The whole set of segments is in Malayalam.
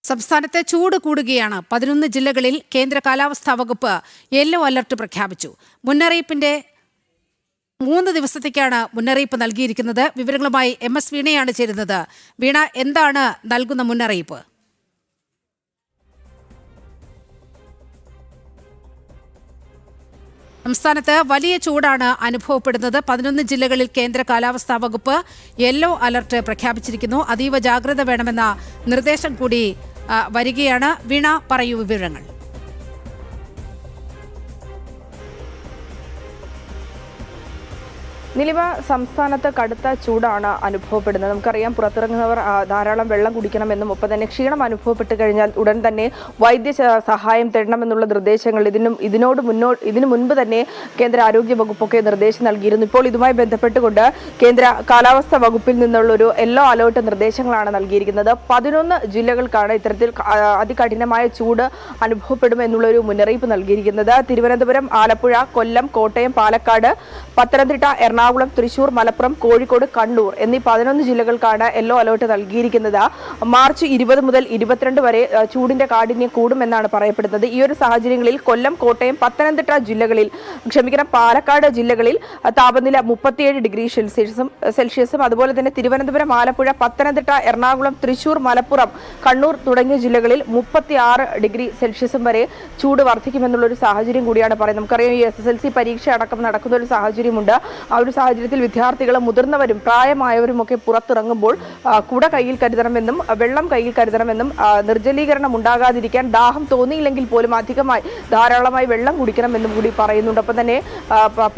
സംസ്ഥാനത്തെ ചൂട് കൂടുകയാണ്. 11 ജില്ലകളിൽ കേന്ദ്ര കാലാവസ്ഥാ വകുപ്പ് യെല്ലോ അലർട്ട് പ്രഖ്യാപിച്ചു. മുന്നറിയിപ്പിന്റെ 3 ദിവസത്തേക്കാണ് മുന്നറിയിപ്പ് നൽകിയിരിക്കുന്നത്. വിവരങ്ങളുമായി MS വീണയാണ് ചേരുന്നത്. വീണ, എന്താണ് നൽകുന്ന മുന്നറിയിപ്പ്? സംസ്ഥാനത്ത് വലിയ ചൂടാണ് അനുഭവപ്പെടുന്നത്. 11 ജില്ലകളിൽ കേന്ദ്ര കാലാവസ്ഥാ വകുപ്പ് യെല്ലോ അലർട്ട് പ്രഖ്യാപിച്ചിരിക്കുന്നു. അതീവ ജാഗ്രത വേണമെന്ന നിർദ്ദേശം കൂടി വരികയാണ്. വീണ, പറയൂ വിവരങ്ങൾ. നിലവ സംസ്ഥാനത്ത് കടുത്ത ചൂടാണ് അനുഭവപ്പെടുന്നത്. നമുക്കറിയാം, പുറത്തിറങ്ങുന്നവർ ധാരാളം വെള്ളം കുടിക്കണമെന്നും ഒപ്പം തന്നെ ക്ഷീണം അനുഭവപ്പെട്ട് കഴിഞ്ഞാൽ ഉടൻ തന്നെ വൈദ്യ സഹായം തേടണമെന്നുള്ള നിർദ്ദേശങ്ങൾ ഇതിനു മുൻപ് തന്നെ കേന്ദ്ര ആരോഗ്യ വകുപ്പൊക്കെ നിർദ്ദേശം നൽകിയിരുന്നു. ഇപ്പോൾ ഇതുമായി ബന്ധപ്പെട്ടുകൊണ്ട് കേന്ദ്ര കാലാവസ്ഥാ വകുപ്പിൽ നിന്നുള്ളൊരു യെല്ലോ അലേർട്ട് നിർദ്ദേശങ്ങളാണ് നൽകിയിരിക്കുന്നത്. 11 ജില്ലകൾക്കാണ് ഇത്തരത്തിൽ അതികഠിനമായ ചൂട് അനുഭവപ്പെടുമെന്നുള്ളൊരു മുന്നറിയിപ്പ് നൽകിയിരിക്കുന്നത്. തിരുവനന്തപുരം, ആലപ്പുഴ, കൊല്ലം, കോട്ടയം, പാലക്കാട്, പത്തനംതിട്ട, എറണാകുളം, തൃശൂർ, മലപ്പുറം, കോഴിക്കോട്, കണ്ണൂർ എന്നീ 11 ജില്ലകൾക്കാണ് യെല്ലോ അലേർട്ട് നൽകിയിരിക്കുന്നത്. മാർച്ച് 20 മുതൽ 22 വരെ ചൂടിന്റെ കാഠിന്യം കൂടുമെന്നാണ് പറയപ്പെടുന്നത്. ഈ ഒരു സാഹചര്യങ്ങളിൽ കൊല്ലം, കോട്ടയം, പത്തനംതിട്ട പാലക്കാട് ജില്ലകളിൽ താപനില 37 ഡിഗ്രി സെൽഷ്യസും അതുപോലെ തന്നെ തിരുവനന്തപുരം, ആലപ്പുഴ, പത്തനംതിട്ട, എറണാകുളം, തൃശൂർ, മലപ്പുറം, കണ്ണൂർ തുടങ്ങിയ ജില്ലകളിൽ 36 ഡിഗ്രി സെൽഷ്യസും വരെ ചൂട് വർദ്ധിക്കുമെന്നുള്ളൊരു സാഹചര്യം കൂടിയാണ് പറയുന്നത്. നമുക്കറിയാം, ഈ SSLC പരീക്ഷ അടക്കം നടക്കുന്ന ഒരു സാഹചര്യമുണ്ട്. ആ ഒരു സാഹചര്യത്തിൽ വിദ്യാർത്ഥികളും മുതിർന്നവരും പ്രായമായവരും ഒക്കെ പുറത്തിറങ്ങുമ്പോൾ കുട കയ്യിൽ കരുതണമെന്നും വെള്ളം കയ്യിൽ കരുതണമെന്നും നിർജ്ജലീകരണം ഉണ്ടാകാതിരിക്കാൻ ദാഹം തോന്നിയില്ലെങ്കിൽ പോലും ധാരാളമായി വെള്ളം കുടിക്കണമെന്നും കൂടി പറയുന്നുണ്ട്. ഒപ്പം തന്നെ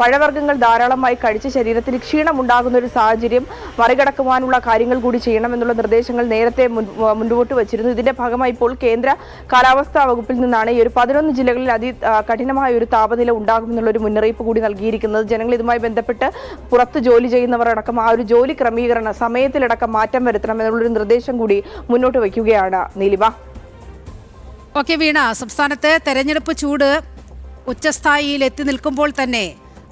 പഴവർഗ്ഗങ്ങൾ ധാരാളമായി കഴിച്ച് ശരീരത്തിന് ക്ഷീണം ഉണ്ടാകുന്ന ഒരു സാഹചര്യം മറികടക്കുവാനുള്ള കാര്യങ്ങൾ കൂടി ചെയ്യണമെന്നുള്ള നിർദ്ദേശങ്ങൾ നേരത്തെ മുൻപോട്ട് വച്ചിരുന്നു. ഇതിന്റെ ഭാഗമായി ഇപ്പോൾ കേന്ദ്ര കാലാവസ്ഥാ വകുപ്പിൽ നിന്നാണ് ഈ ഒരു 11 ജില്ലകളിൽ കഠിനമായ ഒരു താപനില ഉണ്ടാകുമെന്നുള്ള ഒരു മുന്നറിയിപ്പ് കൂടി നൽകിയിരിക്കുന്നത്. ജനങ്ങൾ ഇതുമായി ബന്ധപ്പെട്ട് പുറത്ത് ജോലി ചെയ്യുന്നവരടക്കം ആ ഒരു ജോലി ക്രമീകരണ സമയത്തിലടക്കം മാറ്റം വരുത്തണം എന്നുള്ളൊരു നിർദ്ദേശം കൂടി മുന്നോട്ട് വയ്ക്കുകയാണ് നീലിമ. ഓക്കെ വീണ, സംസ്ഥാനത്ത് തെരഞ്ഞെടുപ്പ് ചൂട് ഉച്ചസ്ഥായിയിൽ എത്തി നിൽക്കുമ്പോൾ തന്നെ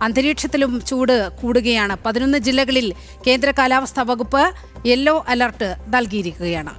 അന്തരീക്ഷത്തിലും ചൂട് കൂടുകയാണ്. 11 ജില്ലകളിൽ കേന്ദ്ര കാലാവസ്ഥാ വകുപ്പ് യെല്ലോ അലർട്ട് നൽകിയിരിക്കുകയാണ്.